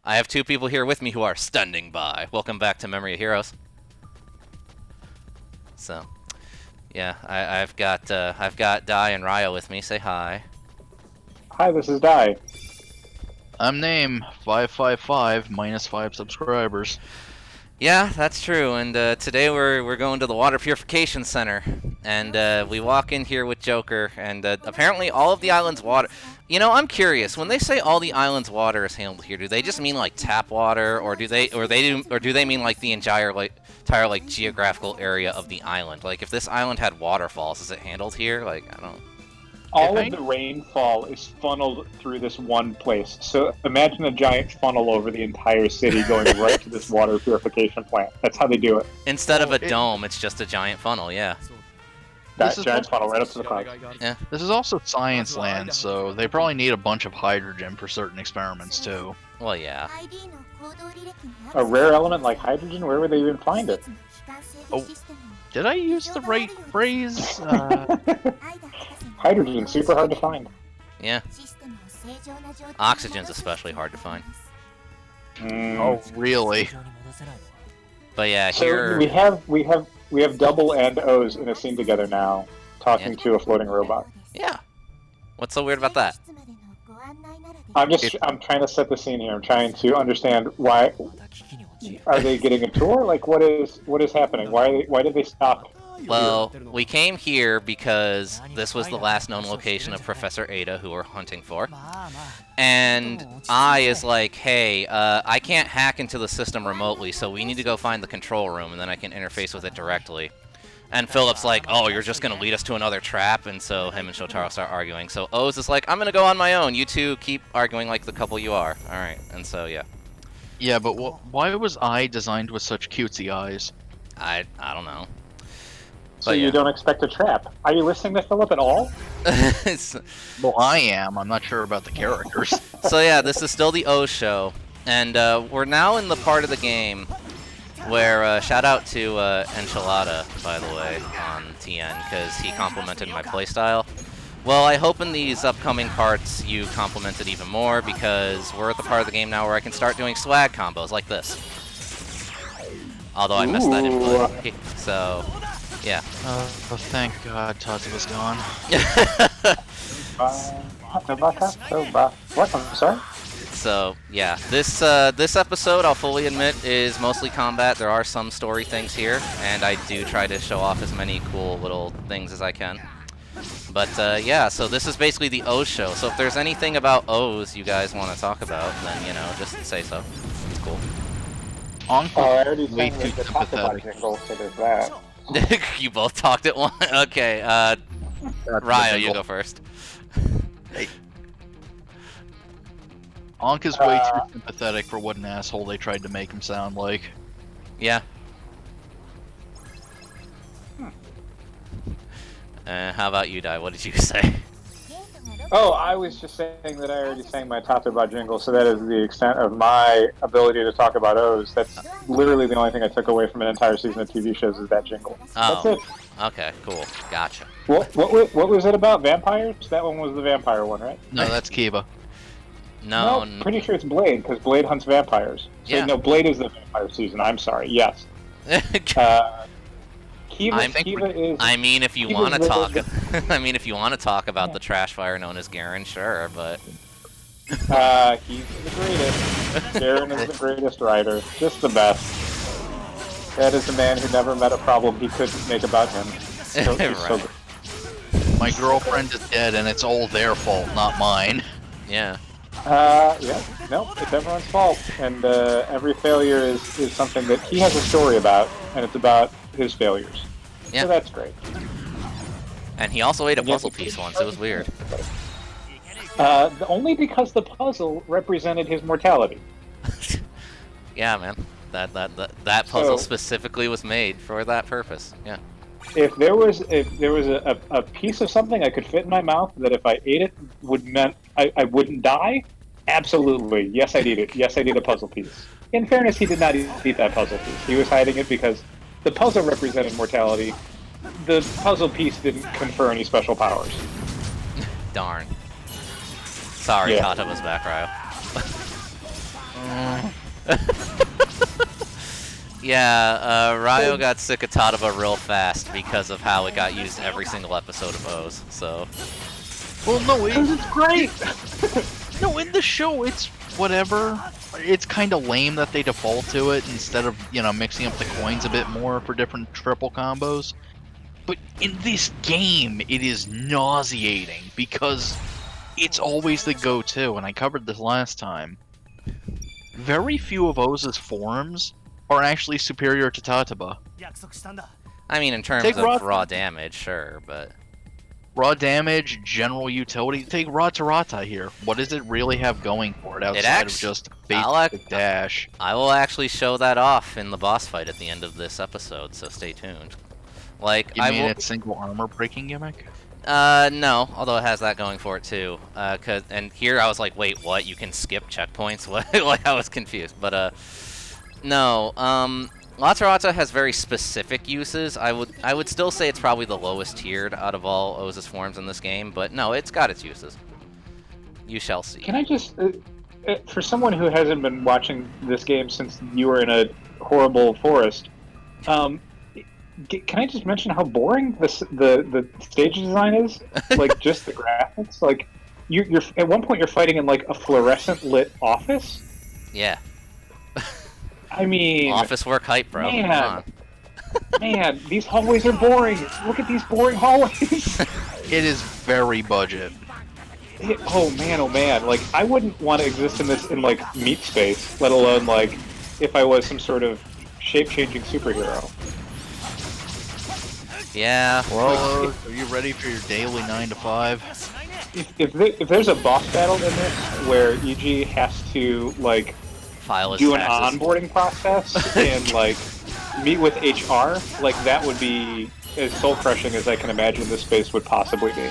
I have two people here with me who are standing by. Welcome back to Memory of Heroes. So, yeah, I've got Die and Ryo with me. Say hi. Hi, this is Die. I'm Name 555 minus 5 subscribers. Yeah, that's true. And today we're going to the Water Purification Center, and we walk in here with Joker, and apparently all of the island's water. You know, I'm curious. When they say all the island's water is handled here, do they just mean like tap water, or do they mean like the entire geographical area of the island? Like, if this island had waterfalls, is it handled here? Like, I don't. All of the rainfall is funneled through this one place. So imagine a giant funnel over the entire city going right to this water purification plant. That's how they do it. Instead of a dome, it's just a giant funnel. Yeah. That giant funnel right up to the clouds. Yeah. This is also science land, so they probably need a bunch of hydrogen for certain experiments too. Well, yeah. A rare element like hydrogen, where would they even find it? Oh, did I use the right phrase? Hydrogen, super hard to find. Yeah. Oxygen's especially hard to find. Oh, really? But yeah, So here we have double and O's in a scene together now, talking to a floating robot. Yeah. What's so weird about that? I'm trying to set the scene here. I'm trying to understand why. Are they getting a tour? Like, what is happening? Why did they stop? Well, we came here because this was the last known location of Professor Ada, who we're hunting for. And I is like, hey, I can't hack into the system remotely, so we need to go find the control room, and then I can interface with it directly. And Philip's like, oh, you're just going to lead us to another trap? And so him and Shotaro start arguing. So O's is like, I'm going to go on my own. You two keep arguing like the couple you are. All right. And so, yeah. Yeah, but why was I designed with such cutesy eyes? I don't know. So you don't expect a trap. Are you listening to Philip at all? Well, I am. I'm not sure about the characters. So yeah, this is still the O show. And we're now in the part of the game where, shout out to Enchilada, by the way, on TN, because he complimented my playstyle. Well, I hope in these upcoming parts you compliment it even more, because we're at the part of the game now where I can start doing swag combos like this. Although I messed that input. So, yeah. Oh, thank God Tata was gone. What? I'm sorry? So, yeah. This episode, I'll fully admit, is mostly combat. There are some story things here, and I do try to show off as many cool little things as I can. But, yeah, so this is basically the O show. So if there's anything about O's you guys want to talk about, then, you know, just say so. It's cool. I already sang the Tortoise jingle, so there's that. You both talked at once? Okay, Ryo, you go first. Hey. Ankh is way too sympathetic for what an asshole they tried to make him sound like. Yeah. How about you, Dai? What did you say? Oh, I was just saying that I already sang my Tataba jingle, so that is the extent of my ability to talk about O's. That's literally the only thing I took away from an entire season of TV shows is that jingle. Oh. That's it. Okay, cool. Gotcha. What was it about? Vampires? That one was the vampire one, right? No, that's Kiva. No, I'm pretty sure it's Blade, because Blade hunts vampires. So, Yeah. no, Blade is the vampire season. I'm sorry. Yes. Kiva is... I mean, if you Kiva's want to talk, literally- I mean, if you want to talk about the trash fire known as Garen, sure, but he's the greatest. Garen is the greatest writer. Just the best. That is the man who never met a problem he couldn't make about him. So, he's so Right. good. My girlfriend is dead and it's all their fault, not mine. yeah. Yeah, no, it's everyone's fault, and every failure is something that he has a story about, and it's about his failures. Yeah. So that's great. And he also ate a puzzle piece once. It was weird. Only because the puzzle represented his mortality. Yeah, man. That puzzle specifically was made for that purpose. Yeah. If there was a piece of something I could fit in my mouth that if I ate it meant I wouldn't die, absolutely. Yes, I'd eat it. Yes, I'd eat a puzzle piece. In fairness, he did not eat that puzzle piece. He was hiding it because the puzzle represented mortality. The puzzle piece didn't confer any special powers. Darn. Sorry, Yeah. Tata was back, Ryo. Yeah, Ryo got sick of Tadaba real fast because of how it got used every single episode of O's, so... Well, no, It's great! no, in the show, it's whatever. It's kind of lame that they default to it instead of, you know, mixing up the coins a bit more for different triple combos. But in this game, it is nauseating because it's always the go-to, and I covered this last time. Very few of O's forms are actually superior to Tataba. I mean, in terms Take of raw damage, sure, but... Raw damage, general utility. Take Rata here. What does it really have going for it outside of just basic dash? I will actually show that off in the boss fight at the end of this episode, so stay tuned. Like, You mean its single armor breaking gimmick? No, although it has that going for it too. And here I was like, wait, what? You can skip checkpoints? What? Like, I was confused. But, no, Latarata has very specific uses. I would still say it's probably the lowest tiered out of all O's forms in this game, but no, it's got its uses. You shall see. Can I just, for someone who hasn't been watching this game since you were in a horrible forest, can I just mention how boring the stage design is? Like, just the graphics? Like, you're at one point you're fighting in, like, a fluorescent lit office? Yeah. I mean... Office work hype, bro. Man, Come on. man, these hallways are boring. Look at these boring hallways. It is very budget. Oh man. Like, I wouldn't want to exist in this in, like, meat space, let alone, like, if I was some sort of shape-changing superhero. Yeah. Well, are you ready for your daily 9 to 5? If there's a boss battle in this where EG has to, like, File his do an taxes. onboarding process and, like, meet with HR, like, that would be as soul-crushing as I can imagine this space would possibly be.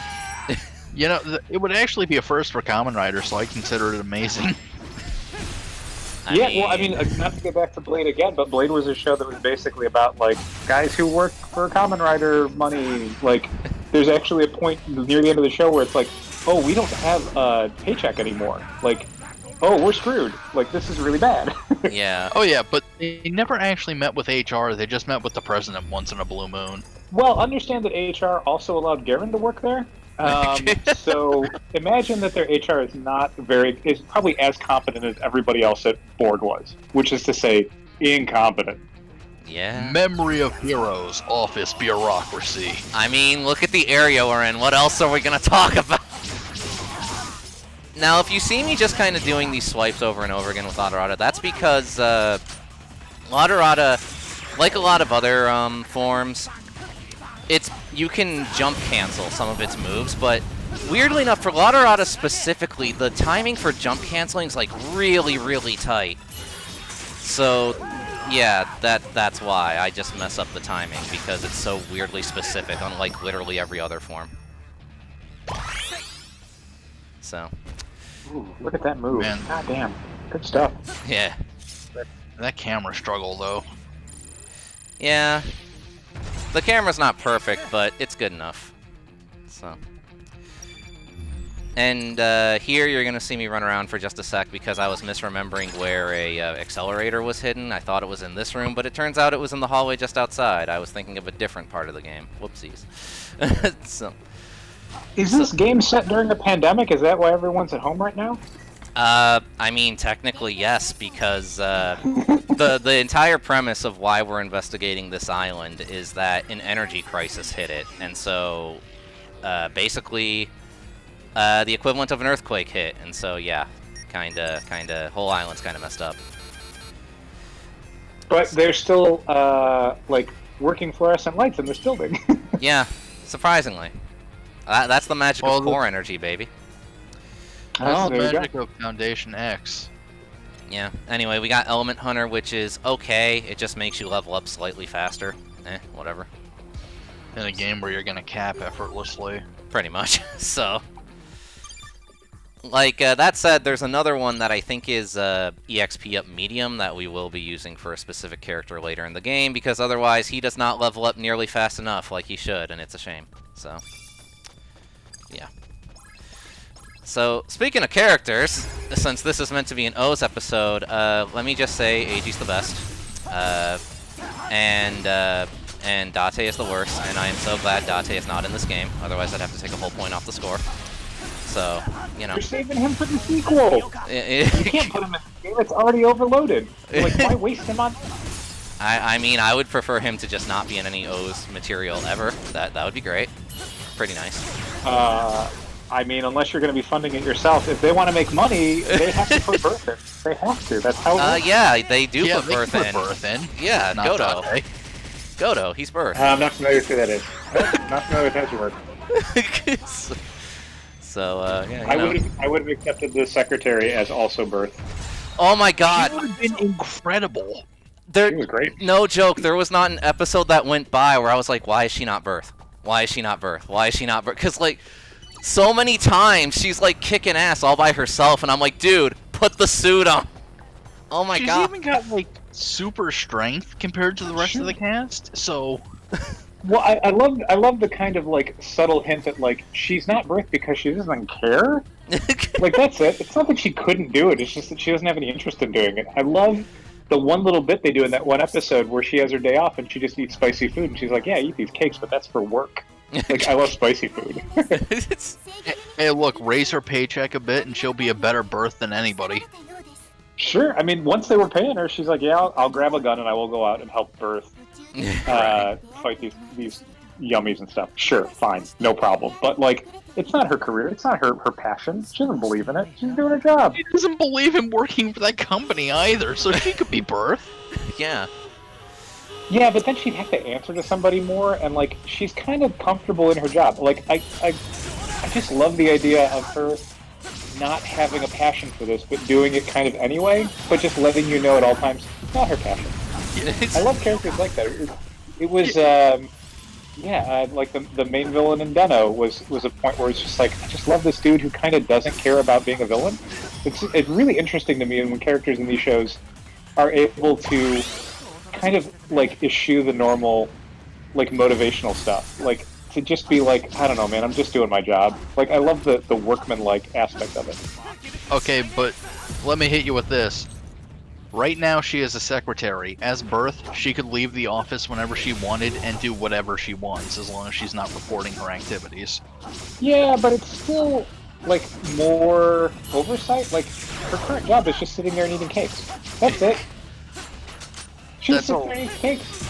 You know, it would actually be a first for Kamen Rider, so I consider it amazing. Well, I mean, not to get back to Blade again, but Blade was a show that was basically about, like, guys who work for Kamen Rider money. Like, there's actually a point near the end of the show where it's like, oh, we don't have a paycheck anymore. Like, oh, we're screwed. Like, this is really bad. Yeah. Oh yeah, but they never actually met with HR, they just met with the president once in a blue moon. Well, understand that HR also allowed Garen to work there. So imagine that their HR is probably as competent as everybody else at board was, which is to say, incompetent. Yeah. Memory of Heroes, office bureaucracy. I mean, look at the area we're in. What else are we gonna talk about? Now, if you see me just kind of doing these swipes over and over again with Latarata, that's because Latarata, like a lot of other forms, you can jump cancel some of its moves, but weirdly enough, for Latarata specifically, the timing for jump canceling is like really, really tight. So, yeah, that's why I just mess up the timing, because it's so weirdly specific, unlike literally every other form. So. Ooh, look at that move. Man. God damn. Good stuff. Yeah. That camera struggle, though. Yeah. The camera's not perfect, but it's good enough. So. And here you're going to see me run around for just a sec because I was misremembering where a accelerator was hidden. I thought it was in this room, but it turns out it was in the hallway just outside. I was thinking of a different part of the game. Whoopsies. So. Is this game set during the pandemic? Is that why everyone's at home right now? I mean, technically, yes, because the entire premise of why we're investigating this island is that an energy crisis hit it, and so basically the equivalent of an earthquake hit, and so yeah, kinda, whole island's kinda messed up. But there's still like working fluorescent lights in this building. Yeah, surprisingly. That's the magic of core energy, baby. That's the there you go. magic of Foundation X. Yeah. Anyway, we got Element Hunter, which is okay. It just makes you level up slightly faster. Whatever. In a game where you're gonna cap effortlessly. Pretty much. So. Like, that said, there's another one that I think is EXP up medium that we will be using for a specific character later in the game, because otherwise he does not level up nearly fast enough like he should, and it's a shame. So. Yeah. So, speaking of characters, since this is meant to be an O's episode, let me just say Eiji's the best. And Date is the worst, and I am so glad Date is not in this game, otherwise I'd have to take a whole point off the score. So, you know. You're saving him for the sequel! You can't put him in the game, it's already overloaded. Like, why waste him on... I mean, I would prefer him to just not be in any O's material ever. That would be great. Pretty nice. I mean, unless you're going to be funding it yourself, if they want to make money, they have to put birth in. They have to. That's how it works. Yeah, they do put they birth put in. birth in. Yeah, Not Godo. Date. Godo, he's birth. I'm not familiar with who that is. Not familiar with how it works. So, yeah, you know. I would have accepted the secretary as also birth. Oh my god. She would have been incredible. She was great. No joke, there was not an episode that went by where I was like, why is she not birth? Why is she not birth? Why is she not birth? Because, like, so many times she's, like, kicking ass all by herself, and I'm like, dude, put the suit on. Oh my god. She's even got, like, super strength compared to the rest of the cast, so... Well, I love the kind of, like, subtle hint that, like, she's not birth because she doesn't care. Like, that's it. It's not that she couldn't do it, it's just that she doesn't have any interest in doing it. I love the one little bit they do in that one episode where she has her day off and she just eats spicy food, and she's like, yeah, I eat these cakes, but that's for work. Like, I love spicy food. Hey, look, raise her paycheck a bit and she'll be a better birth than anybody. Sure. I mean, once they were paying her, she's like, yeah, I'll grab a gun and I will go out and help birth, fight these yummies and stuff. Sure, fine, no problem. But, like, it's not her career. It's not her passion. She doesn't believe in it. She's doing her job. She doesn't believe in working for that company either, so she could be birth. Yeah. Yeah, but then she'd have to answer to somebody more, and, like, she's kind of comfortable in her job. Like, I just love the idea of her not having a passion for this, but doing it kind of anyway, but just letting you know at all times, it's not her passion. I love characters like that. It was, like the main villain in Deno was a point where it's just like, I just love this dude who kind of doesn't care about being a villain. It's really interesting to me when characters in these shows are able to kind of, like, eschew the normal, like, motivational stuff. Like, to just be like, I don't know, man, I'm just doing my job. Like, I love the workman-like aspect of it. Okay, but let me hit you with this. Right now, she is a secretary. As birth, she could leave the office whenever she wanted and do whatever she wants, as long as she's not reporting her activities. Yeah, but it's still, like, more oversight. Like, her current job is just sitting there and eating cakes. That's it. She's That's sitting all. there and eating cakes.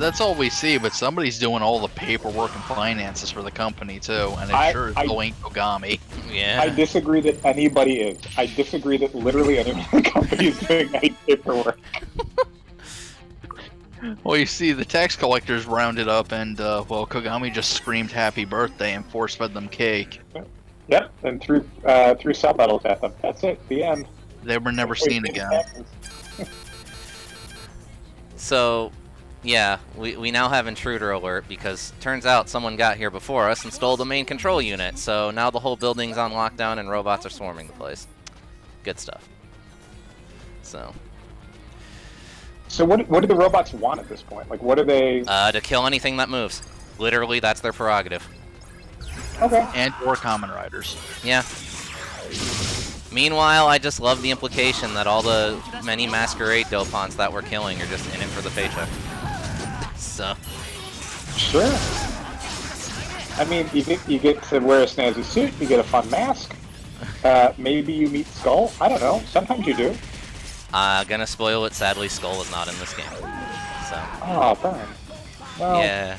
That's all we see, but somebody's doing all the paperwork and finances for the company, too, and it sure as hell ain't Kogami. Yeah. I disagree that anybody is. I disagree that literally any of the company is doing any paperwork. Well, you see, the tax collectors rounded up, and, Kogami just screamed happy birthday and force-fed them cake. Yep, and threw cell battles at them. That's it. The end. They were never seen again. So, yeah, we now have Intruder Alert because turns out someone got here before us and stole the main control unit. So now the whole building's on lockdown and robots are swarming the place. Good stuff. So what do the robots want at this point? Like, what are they? To kill anything that moves. Literally, that's their prerogative. Okay. And or Kamen Riders. Yeah. Meanwhile, I just love the implication that all the many masquerade dopants that we're killing are just in it for the paycheck. So. Sure. I mean, you get to wear a snazzy suit, you get a fun mask. Maybe you meet Skull. I don't know. Sometimes you do. Gonna spoil it. Sadly, Skull is not in this game. So. Oh, darn. Well, Yeah.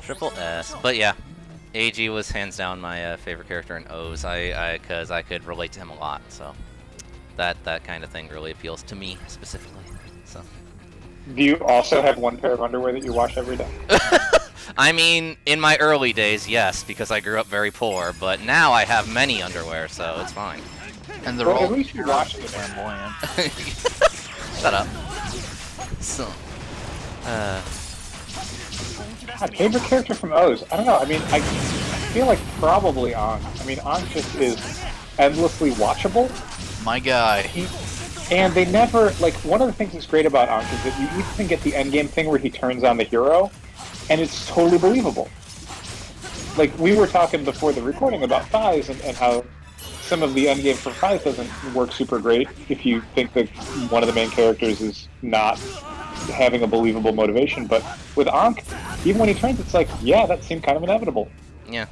Triple S. But yeah, AG was hands down my favorite character in O's. Because I could relate to him a lot. So that kind of thing really appeals to me specifically. So. do you also have one pair of underwear that you wash every day? I mean, in my early days, yes, because I grew up very poor. But now I have many underwear, so it's fine. And they're Well, all at least you wash it. flamboyant. Shut up. So. My favorite character from O's? I don't know. I mean, I feel like probably Ankh. I mean, Ankh just is endlessly watchable. My guy. And they never, like, one of the things that's great about Ankh is that you even get the endgame thing where he turns on the hero, and it's totally believable. Like, we were talking before the recording about thighs and how some of the endgame for thighs doesn't work super great if you think that one of the main characters is not having a believable motivation. But with Ankh, even when he turns, it's like, yeah, that seemed kind of inevitable. Yeah.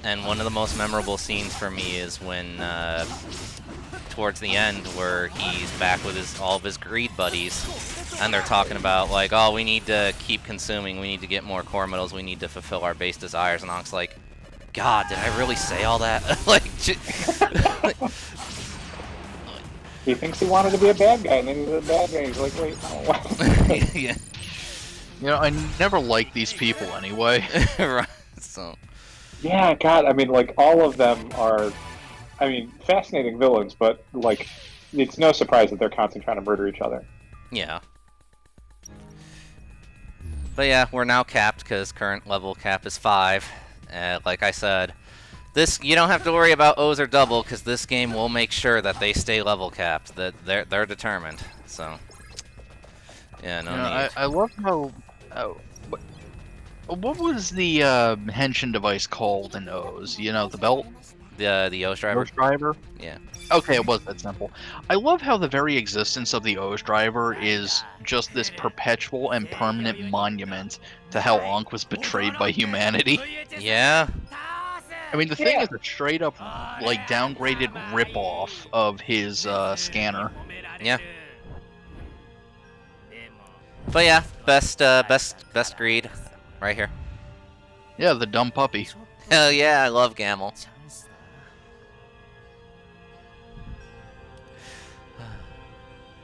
And one of the most memorable scenes for me is when, towards the end, where he's back with all of his greed buddies, and they're talking about, like, oh, we need to keep consuming, we need to get more core metals, we need to fulfill our base desires, and Ankh's like, God, did I really say all that? Like, he thinks he wanted to be a bad guy, and then he's a bad guy. He's like, wait, no. Yeah. You know, I never liked these people anyway. Right, so... Yeah, God, I mean, like, all of them are, I mean, fascinating villains, but, like, it's no surprise that they're constantly trying to murder each other. Yeah. But yeah, we're now capped, because current level cap is 5. Like I said, this you don't have to worry about O's or double, because this game will make sure that they stay level capped, that they're determined, so... Yeah, no need. I love how... what was the henshin device called in O's? You know, the belt? The O's driver? O's driver? Yeah. Okay, it was that simple. I love how the very existence of the O's driver is just this perpetual and permanent monument to how Ankh was betrayed by humanity. Yeah. I mean, the thing is a straight up, like, downgraded ripoff of his scanner. Yeah. But yeah, best greed, right here. Yeah, the dumb puppy. Hell yeah, I love Gamel.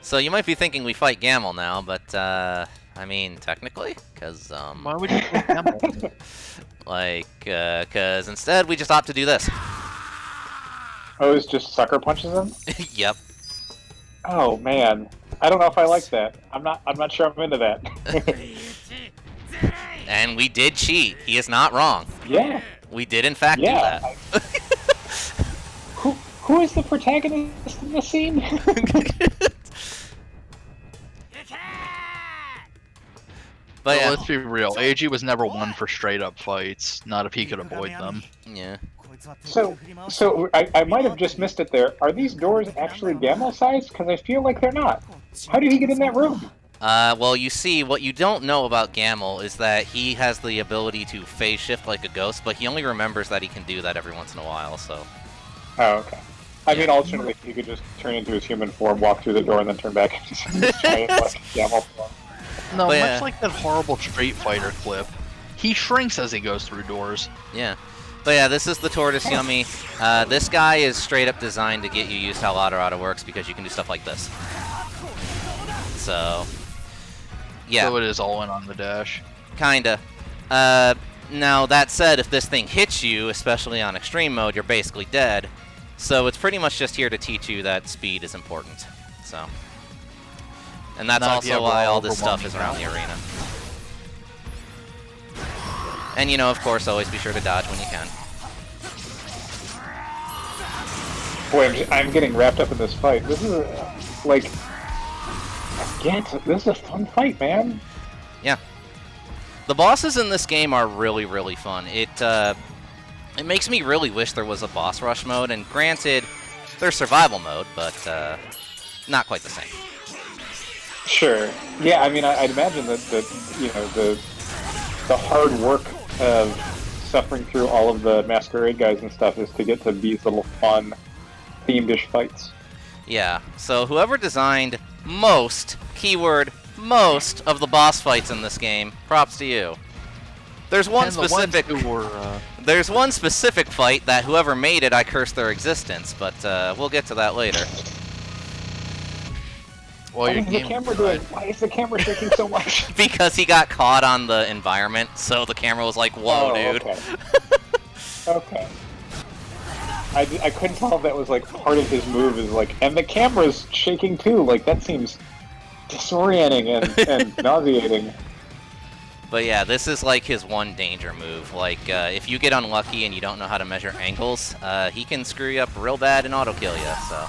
So you might be thinking we fight Gamel now, but I mean, technically, because Why would you fight Gamel? like, because instead we just opt to do this. O's just sucker punches him? Yep. Oh, man. I don't know if I like that. I'm not sure I'm into that. And we did cheat. He is not wrong. Yeah. We did in fact do that. Who is the protagonist in the scene? But yeah. Let's be real. AG was never one for straight up fights. Not if he could avoid them. Yeah. So I might have just missed it there. Are these doors actually Gamel sized? Because I feel like they're not. How did he get in that room? Well, you see, what you don't know about Gamel is that he has the ability to phase shift like a ghost, but he only remembers that he can do that every once in a while, so... Oh, okay. I mean, alternately, he could just turn into his human form, walk through the door, and then turn back into his giant, like, Gamel form. No, But, much like that horrible Street Fighter clip, he shrinks as he goes through doors. Yeah. But yeah, this is the Tortoise Yummy. This guy is straight up designed to get you used to how Ladorada works, because you can do stuff like this. So... Yeah. So it is all in on the dash. Kinda. Now, that said, if this thing hits you, especially on extreme mode, you're basically dead. So it's pretty much just here to teach you that speed is important. So... And that's Not if you also have why all all this stuff is around the arena. And, you know, of course, always be sure to dodge when you can. Boy, I'm getting wrapped up in this fight. This is, like... Again, this is a fun fight, man. Yeah. The bosses in this game are really, really fun. It makes me really wish there was a boss rush mode, and granted, there's survival mode, but not quite the same. Sure. Yeah, I mean, I'd imagine that you know, the hard work of suffering through all of the masquerade guys and stuff is to get to these little fun, themed-ish fights. Yeah, so whoever designed most, keyword, most of the boss fights in this game, props to you. There's one specific... There's one specific fight that whoever made it, I curse their existence, but we'll get to that later. Why is the camera shaking so much? Because he got caught on the environment, so the camera was like, whoa, dude. Okay. Okay. I couldn't tell if that was, like, part of his move, is like, and the camera's shaking too, like, that seems disorienting and nauseating. But yeah, this is like his one danger move. Like, if you get unlucky and you don't know how to measure angles, he can screw you up real bad and auto-kill you, so...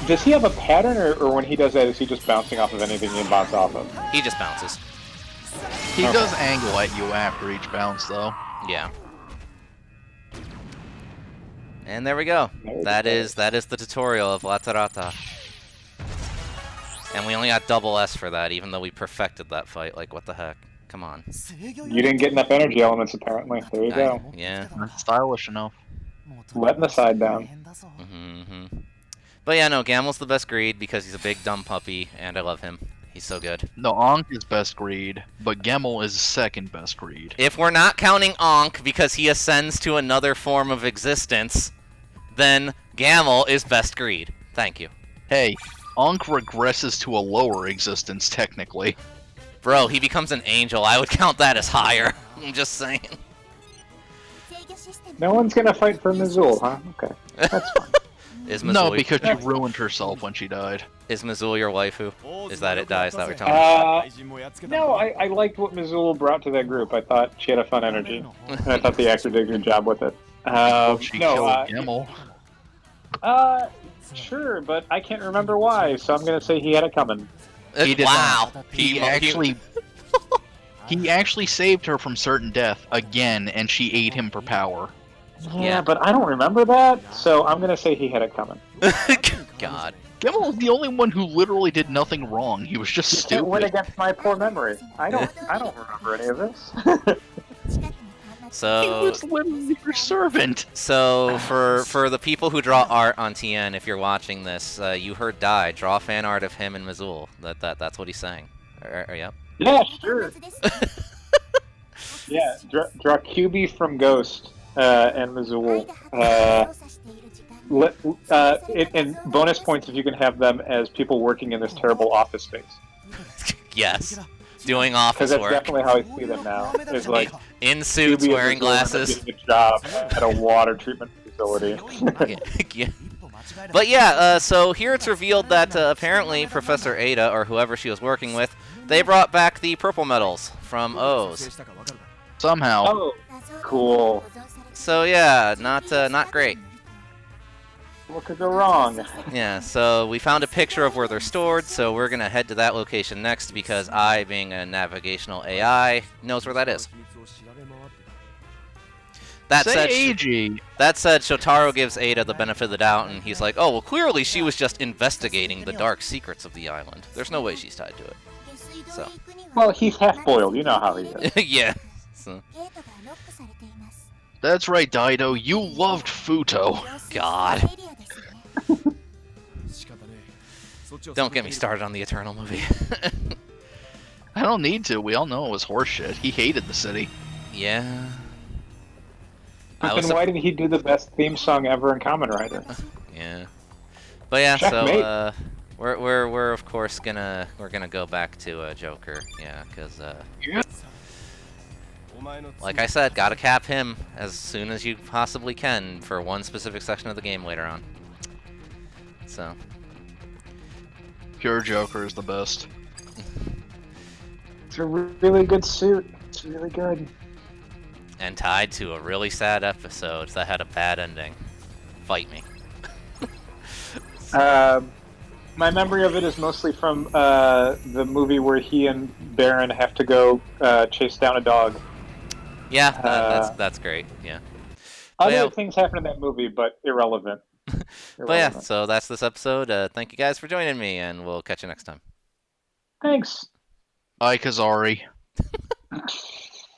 Does he have a pattern, or when he does that, is he just bouncing off of anything he can bounce off of? He just bounces. He does angle at you after each bounce, though. Yeah. And there we go. That is the tutorial of La Tarata. And we only got double S for that, even though we perfected that fight. Like, what the heck? Come on. You didn't get enough energy elements, apparently. There you go. Yeah. Not stylish enough. Letting the side down. But yeah, no, Gamel's the best greed because he's a big dumb puppy, and I love him. He's so good. No, Ankh is best greed, but Gemel is second best greed. If we're not counting Ankh because he ascends to another form of existence, then Gamel is best greed. Thank you. Hey, Ankh regresses to a lower existence, technically. Bro, he becomes an angel. I would count that as higher. I'm just saying. No one's gonna fight for Mizul, huh? Okay. That's fine. Is Mizul, No, because she ruined herself when she died. Is Mizul your waifu? Is that it, Die? Is that what you're telling me? No, I liked what Mizul brought to that group. I thought she had a fun energy. And I thought the actor did a good job with it. She killed Gemel. Sure, but I can't remember why, so I'm gonna say he had it coming. He did Wow. not. He actually saved her from certain death again, and she ate him for power. Yeah, but I don't remember that, so I'm gonna say he had it coming. God. Gemel was the only one who literally did nothing wrong. He was just You can't win stupid. against my poor memory. I don't remember any of this. He So, was literally your servant. so for the people who draw art on TN, if you're watching this, you heard Die. Draw fan art of him and Mizul. That's what he's saying. Yep. Yeah, sure. Yeah, draw QB from Ghost and Mizul. And bonus points if you can have them as people working in this terrible office space. Yes. Doing Because office that's work. definitely how I see them now. It's like In suits, QB and wearing Mizul glasses. doing a job at a water treatment facility. Yeah. But yeah, so here it's revealed that apparently Professor Ada, or whoever she was working with, they brought back the purple medals from O's. Somehow. Oh, cool. So yeah, not great. What could go wrong? Yeah, so we found a picture of where they're stored, so we're gonna head to that location next because I, being a navigational AI, knows where that is. That Say said, AG. that said, Shotaro gives Ada the benefit of the doubt, and he's like, "Oh, well, clearly she was just investigating the dark secrets of the island. There's no way she's tied to it." So, Well, he's half-boiled. You know how he is. yeah. So, That's right, Dido. You loved Futo. God. Don't get me started on the Eternal movie. I don't need to. We all know it was horseshit. He hated the city. Yeah. Then why did he do the best theme song ever in Kamen Rider? Yeah. But yeah, Checkmate. so we're of course gonna go back to Joker. Yeah, because like I said, gotta cap him as soon as you possibly can for one specific section of the game later on. So. Pure Joker is the best. It's a really good suit. It's really good. And tied to a really sad episode that had a bad ending. Fight me. My memory of it is mostly from the movie where he and Baron have to go chase down a dog. Yeah, that's great. Yeah. Other things happen in that movie, but irrelevant. But yeah, so that's this episode. Thank you guys for joining me, and we'll catch you next time. Thanks. Bye, Kazari.